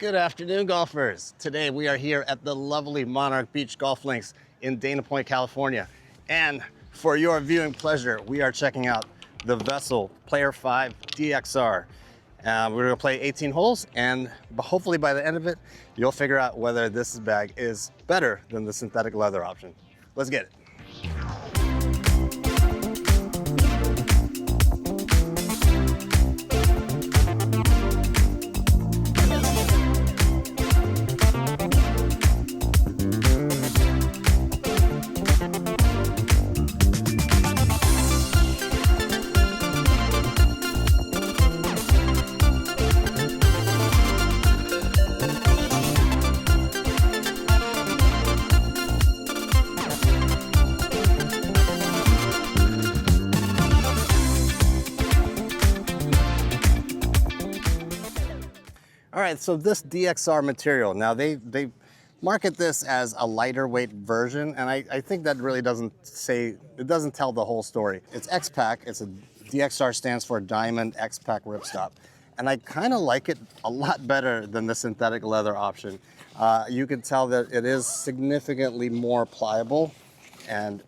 Good afternoon, golfers. Today we are here at the lovely Monarch Beach Golf Links in Dana Point, California. And for your viewing pleasure, we are checking out the Vessel Player V DXR. We're gonna play 18 holes, and hopefully by the end of it, you'll figure out whether this bag is better than the synthetic leather option. Let's get it. All right, so this DXR material, now they market this as a lighter weight version, and I think that really doesn't tell the whole story. It's X-Pack, DXR stands for Diamond X-Pack Ripstop, and I kind of like it a lot better than the synthetic leather option. You can tell that it is significantly more pliable, and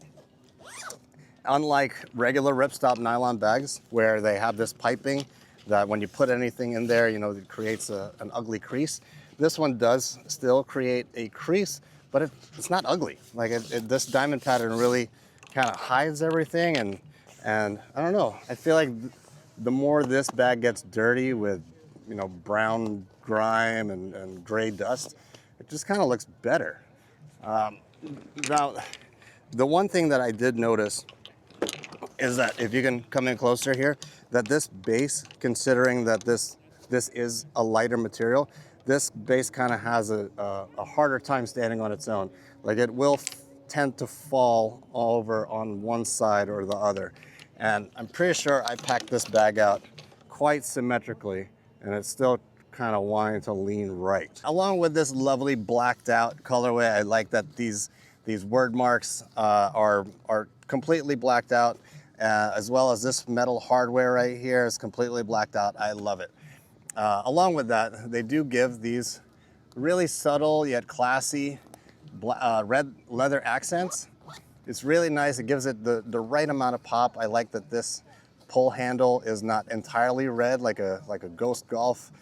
unlike regular ripstop nylon bags where they have this piping that when you put anything in there, you know, it creates an ugly crease. This one does still create a crease, but it's not ugly. Like this diamond pattern really kind of hides everything, and I don't know. I feel like the more this bag gets dirty with, you know, brown grime and gray dust, it just kind of looks better. Now, the one thing that I did notice is that if you can come in closer here, that this base, considering that this is a lighter material, this base kind of has a harder time standing on its own. Like it will tend to fall over on one side or the other. And I'm pretty sure I packed this bag out quite symmetrically, and it's still kind of wanting to lean right. Along with this lovely blacked out colorway, I like that these word marks are completely blacked out. As well as this metal hardware right here is completely blacked out. I love it. Along with that, they do give these really subtle yet classy red leather accents. It's really nice. It gives it the right amount of pop. I like that this pull handle is not entirely red like a Ghost Golf,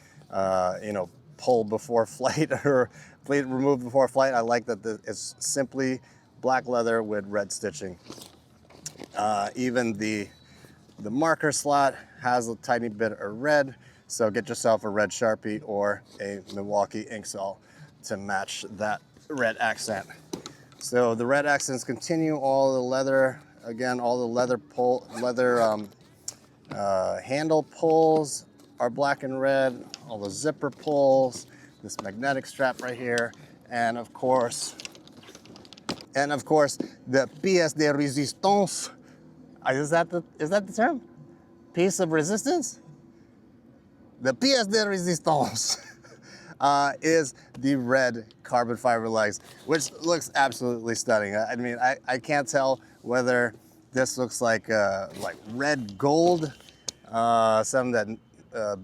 pull before flight or plate removed before flight. I like that it's simply black leather with red stitching. Even the marker slot has a tiny bit of red, so get yourself a red Sharpie or a Milwaukee Inksol to match that red accent. So the red accents continue. All the leather, again, all the leather handle pulls are black and red. All the zipper pulls, this magnetic strap right here, and of course, the pièce de résistance. Is that the term? Piece of resistance? The pièce de résistance is the red carbon fiber legs, which looks absolutely stunning. I mean, I can't tell whether this looks like red gold, something that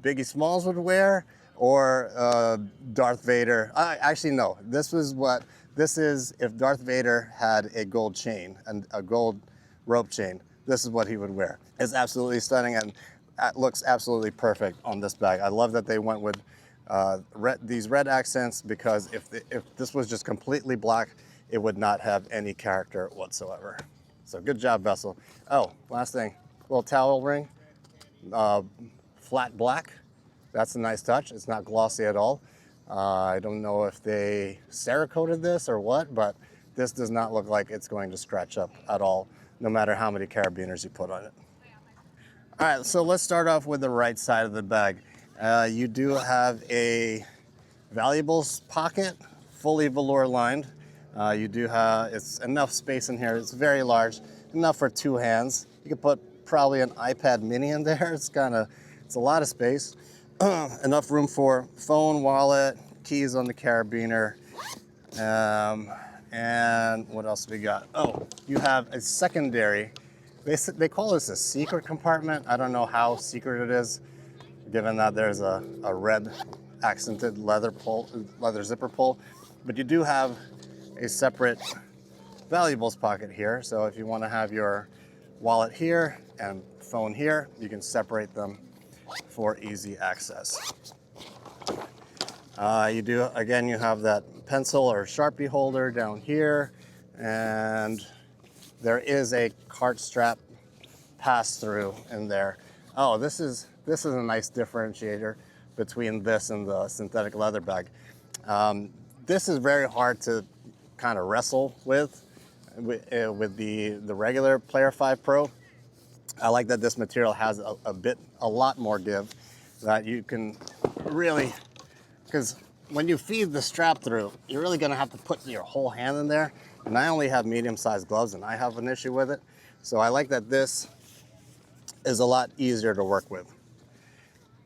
Biggie Smalls would wear, or Darth Vader. Actually, no. This is if Darth Vader had a gold chain and a gold rope chain. This is what he would wear. It's absolutely stunning, and it looks absolutely perfect on this bag. I love that they went with these red accents, because if this was just completely black, it would not have any character whatsoever. So good job, Vessel. Oh, last thing, little towel ring, flat black. That's a nice touch. It's not glossy at all. I don't know if they Cerakoted this or what, but this does not look like it's going to scratch up at all, no matter how many carabiners you put on it. All right, so let's start off with the right side of the bag. You do have a valuables pocket, fully velour lined. You do have, it's enough space in here. It's very large, enough for two hands. You could put probably an iPad mini in there. It's a lot of space. Enough room for phone, wallet, keys on the carabiner. And what else we got? Oh, you have a secondary. They call this a secret compartment. I don't know how secret it is, given that there's a red accented leather zipper pull, but you do have a separate valuables pocket here. So if you want to have your wallet here and phone here, you can separate them for easy access. You have that pencil or Sharpie holder down here, and there is a cart strap pass through in there. Oh, this is a nice differentiator between this and the synthetic leather bag. This is very hard to kind of wrestle with the regular Player 5 Pro. I like that this material has a lot more give, that you can really, because when you feed the strap through, you're really gonna have to put your whole hand in there. And I only have medium-sized gloves and I have an issue with it. So I like that this is a lot easier to work with.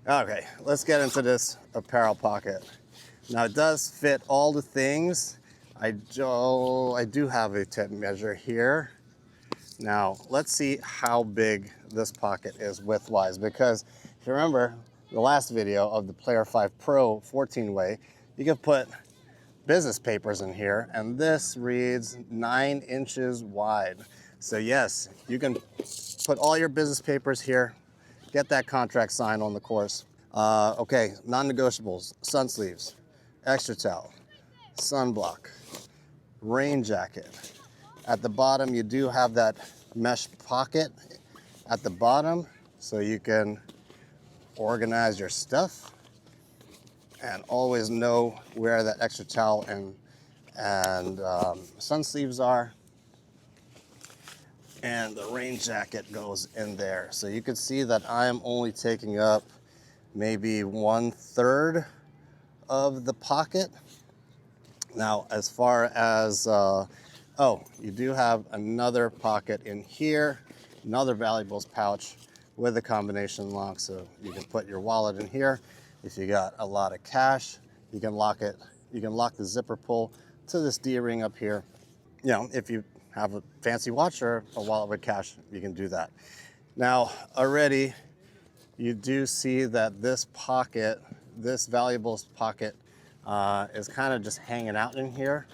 Okay, let's get into this apparel pocket. Now it does fit all the things. I do have a tape measure here. Now let's see how big this pocket is width-wise, because if you remember the last video of the Player 5 Pro 14-way, you can put business papers in here, and this reads 9 inches wide. So yes, you can put all your business papers here, get that contract signed on the course. Okay, non-negotiables: sun sleeves, extra towel, sunblock, rain jacket. At the bottom, you do have that mesh pocket at the bottom, so you can organize your stuff and always know where that extra towel and sun sleeves are. And the rain jacket goes in there. So you can see that I am only taking up maybe 1/3 of the pocket. Now, as far as, you do have another pocket in here, another valuables pouch with a combination lock. So you can put your wallet in here. If you got a lot of cash, you can lock it. You can lock the zipper pull to this D-ring up here. You know, if you have a fancy watch or a wallet with cash, you can do that. Now, already you do see that this pocket, this valuables pocket, is kind of just hanging out in here.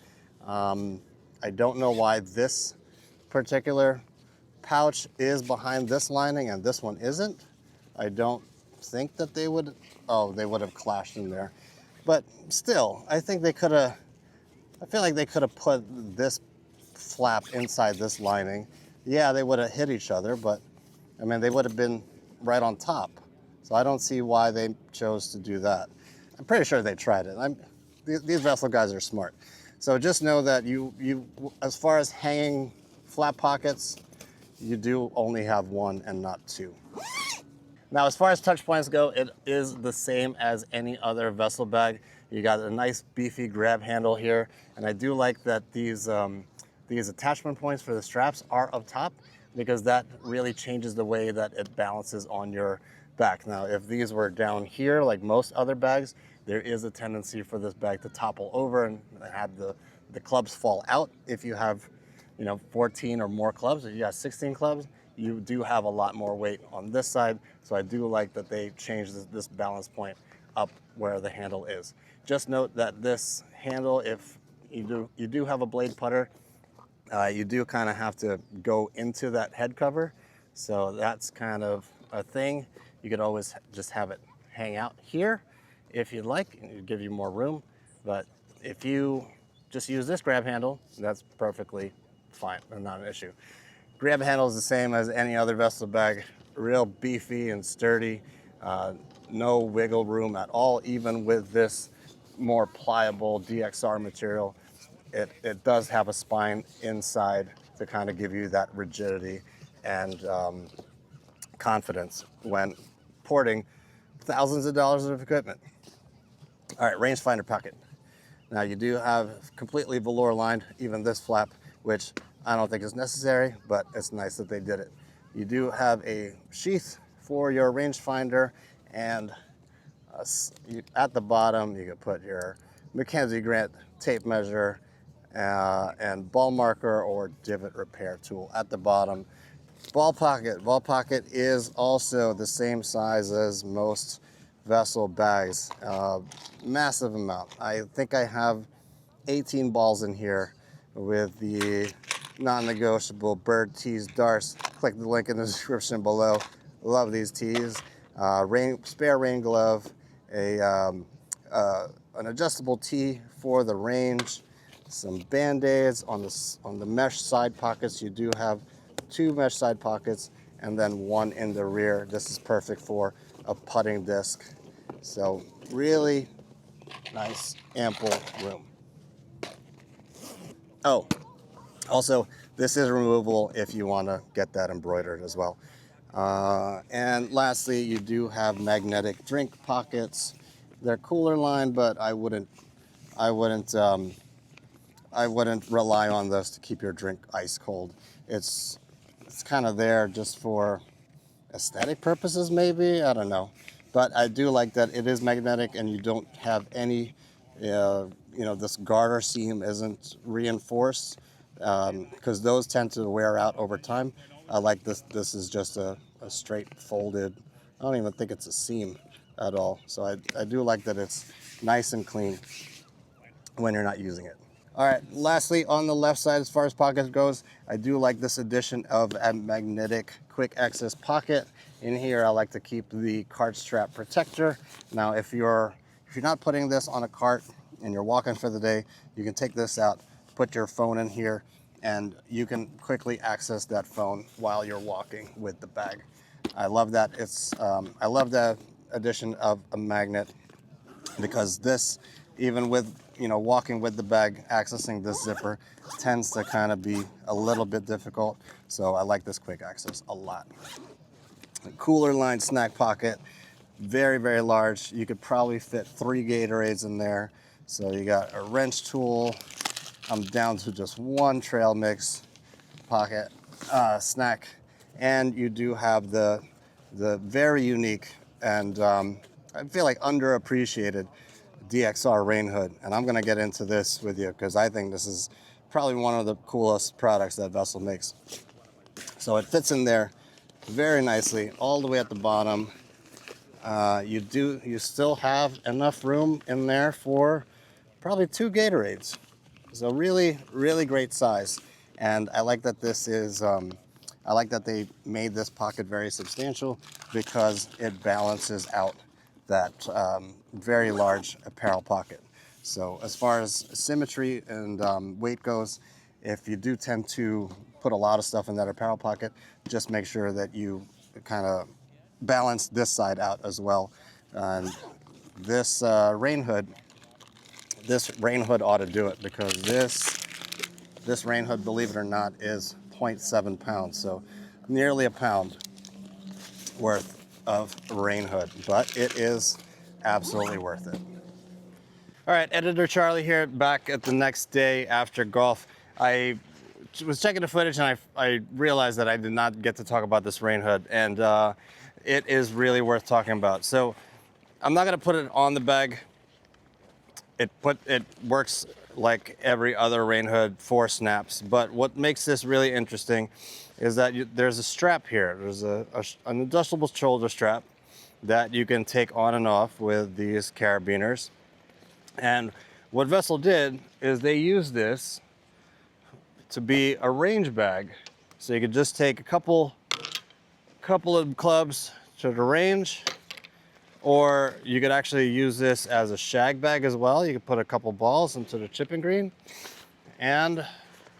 I don't know why this particular pouch is behind this lining and this one isn't. I don't think that they would have clashed in there. But still, I think they could have, I feel like they could have put this flap inside this lining. Yeah, they would have hit each other, but I mean, they would have been right on top. So I don't see why they chose to do that. I'm pretty sure they tried it. These Vessel guys are smart. So just know that you, as far as hanging flap pockets, you do only have one and not two. Now, as far as touch points go, it is the same as any other Vessel bag. You got a nice beefy grab handle here, and I do like that these attachment points for the straps are up top, because that really changes the way that it balances on your back. Now, if these were down here, like most other bags, there is a tendency for this bag to topple over and have the clubs fall out. If you have, 14 or more clubs, if you got 16 clubs, you do have a lot more weight on this side. So I do like that they changed this balance point up where the handle is. Just note that this handle, if you do have a blade putter, you do kind of have to go into that head cover. So that's kind of a thing. You could always just have it hang out here if you'd like, and it'd give you more room. But if you just use this grab handle, that's perfectly fine and not an issue. Grab handle is the same as any other Vessel bag, real beefy and sturdy, no wiggle room at all. Even with this more pliable DXR material, it does have a spine inside to kind of give you that rigidity and confidence when porting thousands of dollars of equipment. All right, rangefinder pocket. Now you do have completely velour lined, even this flap, which I don't think is necessary, but it's nice that they did it. You do have a sheath for your rangefinder, and at the bottom you can put your Mackenzie Grant tape measure and ball marker or divot repair tool at the bottom. Ball pocket is also the same size as most Vessel bags, massive amount. I think I have 18 balls in here with the non-negotiable bird tees darts. Click the link in the description below. Love these tees. Spare rain glove, an adjustable tee for the range, some band-aids on the mesh side pockets. You do have 2 mesh side pockets and then 1 in the rear. This is perfect for a putting disc. So really nice, ample room. Oh, also, this is removable if you want to get that embroidered as well. And lastly, you do have magnetic drink pockets. They're cooler line, but I wouldn't rely on this to keep your drink ice cold. It's kind of there just for aesthetic purposes, maybe. I don't know, but I do like that it is magnetic and you don't have any. This garter seam isn't reinforced because those tend to wear out over time. I like this. This is just a straight folded. I don't even think it's a seam at all. So I do like that it's nice and clean when you're not using it. All right, lastly, on the left side, as far as pockets goes, I do like this addition of a magnetic quick access pocket. In here, I like to keep the cart strap protector. Now, if you're not putting this on a cart and you're walking for the day, you can take this out, put your phone in here, and you can quickly access that phone while you're walking with the bag. I love that. I love the addition of a magnet because this, even with walking with the bag, accessing this zipper tends to kind of be a little bit difficult. So I like this quick access a lot. A cooler line snack pocket, very, very large. You could probably fit 3 Gatorades in there. So you got a wrench tool. I'm down to just 1 trail mix pocket snack. And you do have the very unique and I feel like underappreciated DXR rain hood. And I'm gonna get into this with you because I think this is probably one of the coolest products that Vessel makes. So it fits in there very nicely all the way at the bottom. You still have enough room in there for probably 2 Gatorades. So really, really great size. And I like that this is, I like that they made this pocket very substantial because it balances out that very large apparel pocket. So as far as symmetry and weight goes, if you do tend to put a lot of stuff in that apparel pocket, just make sure that you kind of balance this side out as well. And this rain hood ought to do it because this rain hood, believe it or not, is 0.7 pounds, so nearly a pound worth of rain hood, but it is absolutely worth it. All right, Editor Charlie here, back at the next day after golf. I was checking the footage and I realized that I did not get to talk about this rain hood, and it is really worth talking about. So I'm not gonna put it on the bag. It works like every other rain hood for snaps, but what makes this really interesting is that there's a strap here. There's an adjustable shoulder strap that you can take on and off with these carabiners. And what Vessel did is they used this to be a range bag. So you could just take a couple of clubs to the range, or you could actually use this as a shag bag as well. You could put a couple balls into the chipping green, and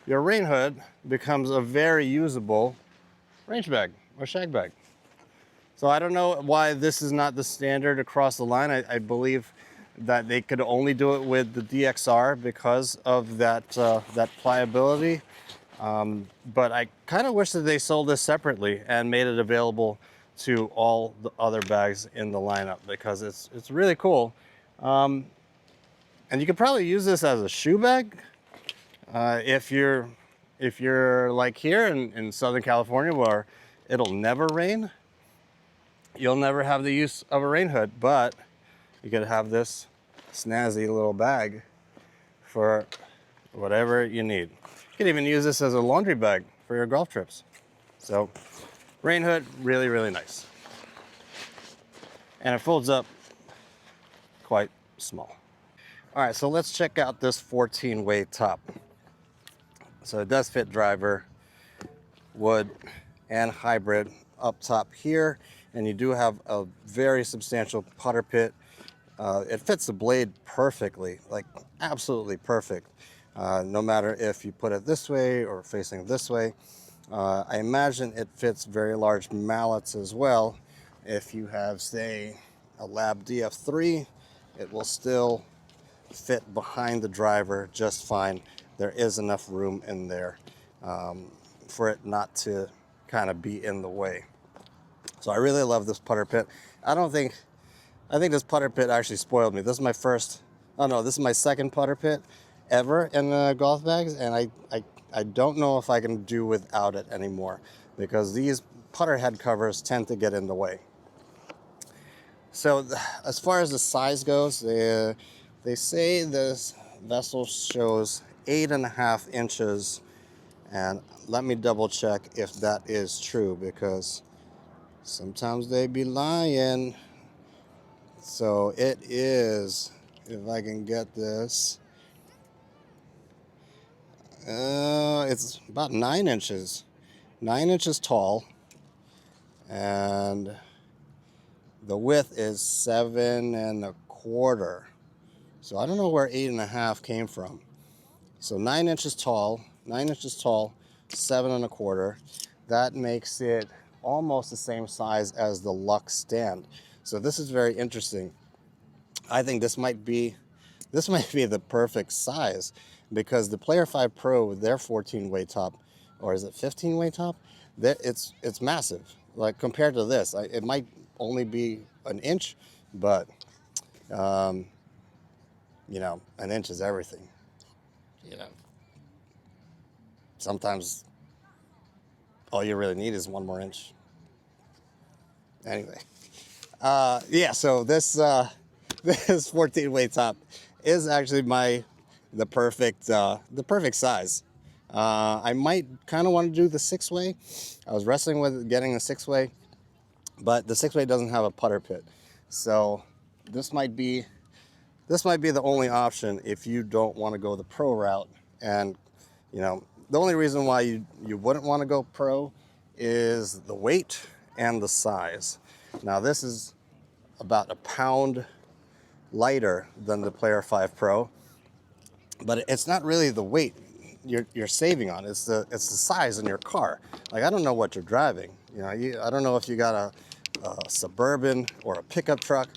your rain hood becomes a very usable range bag or shag bag. So I don't know why this is not the standard across the line. I believe that they could only do it with the DXR because of that pliability. But I kind of wish that they sold this separately and made it available to all the other bags in the lineup because it's really cool. And you could probably use this as a shoe bag if you're like here in Southern California where it'll never rain. You'll never have the use of a rain hood, but you could have this snazzy little bag for whatever you need. You could even use this as a laundry bag for your golf trips. So rain hood, really, really nice. And it folds up small. All right, so let's check out this 14-way top. So it does fit driver, wood, and hybrid up top here, and you do have a very substantial putter pit. It fits the blade perfectly, like absolutely perfect, no matter if you put it this way or facing this way. I imagine it fits very large mallets as well. If you have, say, a Lab DF3, it will still fit behind the driver just fine. There is enough room in there for it not to kind of be in the way. So I really love this putter pit. I think this putter pit actually spoiled me. This is my this is my second putter pit ever in golf bags, and I don't know if I can do without it anymore, because these putter head covers tend to get in the way. So as far as the size goes, they say this Vessel shows 8.5 inches, and let me double check if that is true, because sometimes they be lying. So it is, if I can get this, it's about 9 inches. 9 inches tall, and the width is 7.25. So I don't know where 8.5 came from. So 9 inches tall, 7.25. That makes it almost the same size as the Lux Stand. So this is very interesting. I think this might be the perfect size, because the Player 5 Pro with their 14-way top, or is it 15-way top? It's massive. Like compared to this, it might only be an inch, but you know, an inch is everything. You know, sometimes all you really need is one more inch. Anyway, yeah. So this this 14-way top is actually the perfect size. I might kind of want to do the 6-way. I was wrestling with getting the 6-way, but the 6-way doesn't have a putter pit, so this might be the only option if you don't want to go the pro route. And you know, the only reason why you wouldn't want to go pro is the weight and the size. Now this is about a pound lighter than the Player 5 Pro, but it's not really the weight you're saving on. It's the size in your car. Like, I don't know what you're driving. You know, I don't know if you got a Suburban or a pickup truck,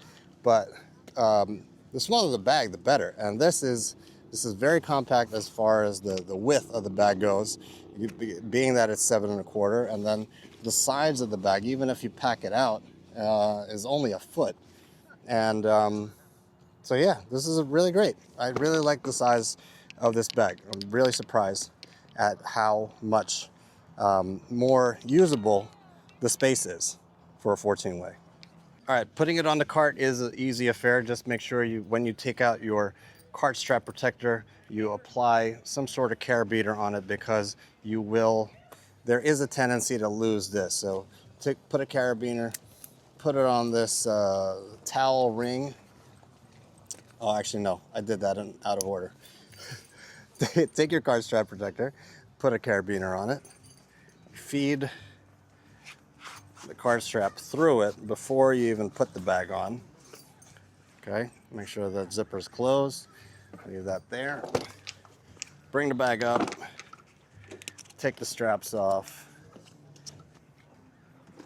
but the smaller the bag, the better. And this is very compact as far as the width of the bag goes, being that it's 7.25, and then the sides of the bag, even if you pack it out, is only a foot. And so yeah, this is really great. I really like the size of this bag. I'm really surprised at how much more usable the space is for a 14-way. All right, putting it on the cart is an easy affair. Just make sure when you take out your cart strap protector, you apply some sort of carabiner on it, because there is a tendency to lose this. So put a carabiner, put it on this towel ring. Oh, actually, no, I did that out of order. Take your cart strap protector, put a carabiner on it, feed the cart strap through it before you even put the bag on. Okay, make sure that zipper's closed. Leave that there. Bring the bag up, take the straps off.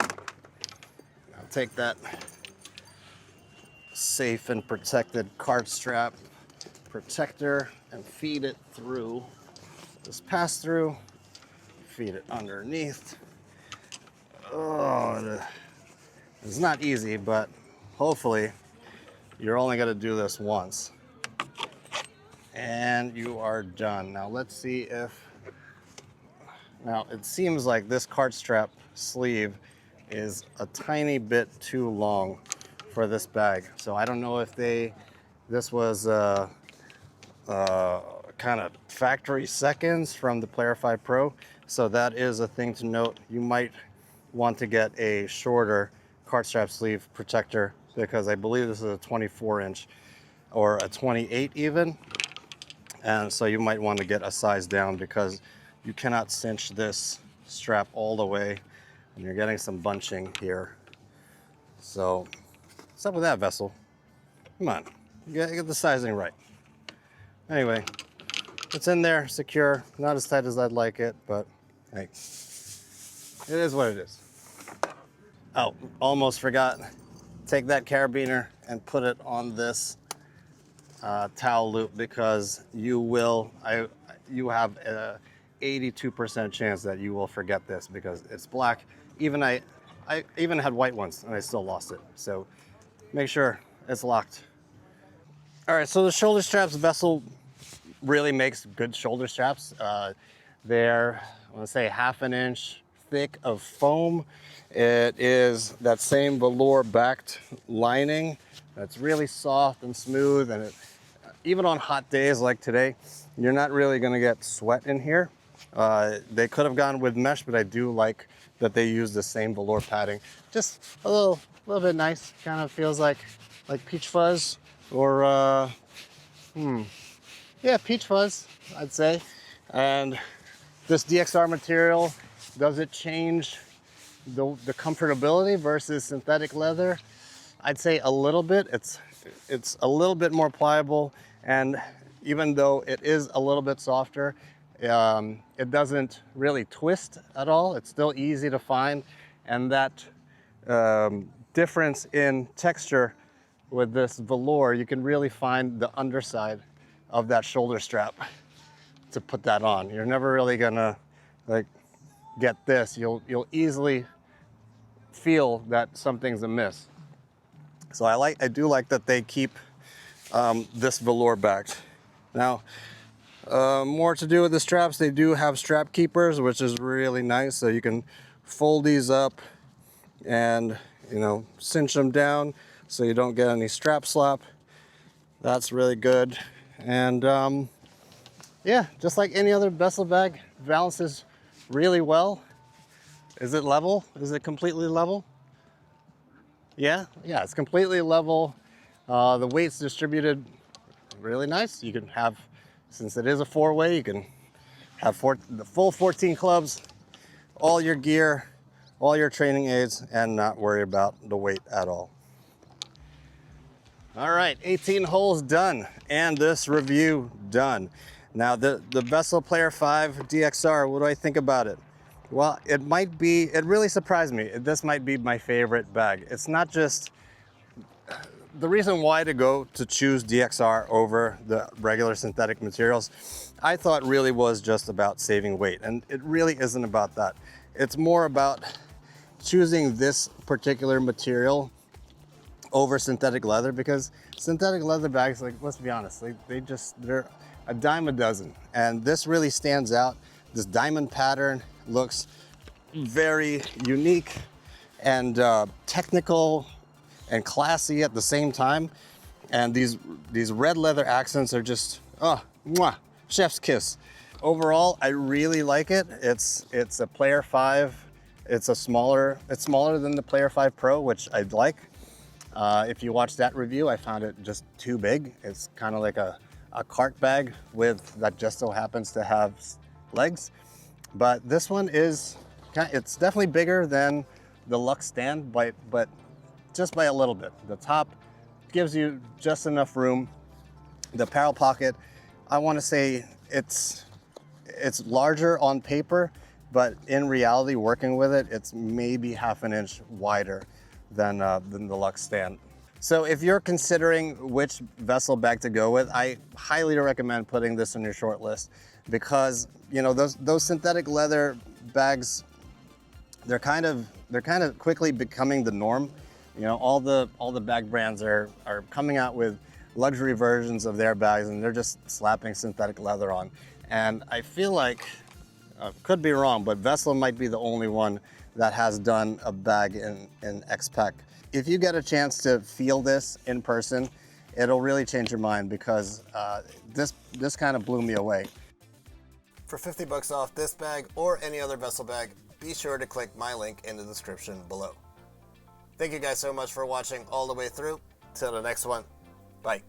Now take that safe and protected cart strap protector and feed it through this pass-through. Feed it underneath. Oh, it's not easy, but hopefully you're only going to do this once and you are done. Now let's see now it seems like this cart strap sleeve is a tiny bit too long for this bag. So I don't know if this was kind of factory seconds from the Player 5 Pro. So that is a thing to note. You might want to get a shorter cart strap sleeve protector, because I believe this is a 24-inch. or a 28 even. And so you might want to get a size down because you cannot cinch this strap all the way and you're getting some bunching here. So what's up with that, Vessel? Come on, get the sizing right. Anyway, it's in there, secure, not as tight as I'd like it, but hey, it is what it is. Oh, almost forgot. Take that carabiner and put it on this towel loop because you have a 82% chance that you will forget this because it's black. I even had white ones and I still lost it. So make sure it's locked. All right, so the shoulder straps, Vessel really makes good shoulder straps. They're, I want to say, 1/2 inch thick of foam. It is that same velour backed lining that's really soft and smooth, and even on hot days like today, you're not really going to get sweat in here. They could have gone with mesh, but I do like that they use the same velour padding. Just a little bit nice. Kind of feels like peach fuzz or yeah, peach fuzz, I'd say. And this DXR material, does it change the comfortability versus synthetic leather? I'd say a little bit. It's a little bit more pliable, and even though it is a little bit softer, it doesn't really twist at all. It's still easy to find, and that difference in texture with this velour, you can really find the underside of that shoulder strap to put that on. You're never really gonna get this. You'll easily feel that something's amiss. So I do like that they keep this velour backed. Now, more to do with the straps. They do have strap keepers, which is really nice. So you can fold these up and cinch them down so you don't get any strap slap. That's really good. And yeah, just like any other Vessel bag, balances really well. Is it level? Is it completely level? Yeah, it's completely level. The weight's distributed really nice. You can have, since it is a 4-way, you can have the full 14 clubs, all your gear, all your training aids, and not worry about the weight at all. All right, 18 holes done, and this review done. Now the Vessel Player V DXR, what do I think about it? Well, it really surprised me. This might be my favorite bag. It's not just, the reason why to choose DXR over the regular synthetic materials, I thought really was just about saving weight. And it really isn't about that. It's more about choosing this particular material over synthetic leather, because synthetic leather bags, let's be honest, they're a dime a dozen. And this really stands out. This diamond pattern looks very unique and technical and classy at the same time. And these red leather accents are just, mwah, chef's kiss. Overall, I really like it. It's a Player 5. It's smaller than the Player 5 Pro, which I'd like. If you watch that review, I found it just too big. It's kind of like a cart bag that just so happens to have legs. But this one it's definitely bigger than the Lux Stand, but just by a little bit. The top gives you just enough room. The apparel pocket, I want to say it's larger on paper, but in reality, working with it, it's maybe 1/2 inch wider than the Lux Stand. So if you're considering which Vessel bag to go with, I highly recommend putting this on your short list, because those synthetic leather bags, they're kind of quickly becoming the norm. All the bag brands are coming out with luxury versions of their bags, and they're just slapping synthetic leather on. And I feel like, could be wrong, but Vessel might be the only one that has done a bag in X-Pac. If you get a chance to feel this in person, it'll really change your mind, because this kind of blew me away. For 50 bucks off this bag or any other Vessel bag, be sure to click my link in the description below. Thank you guys so much for watching all the way through. Till the next one, bye.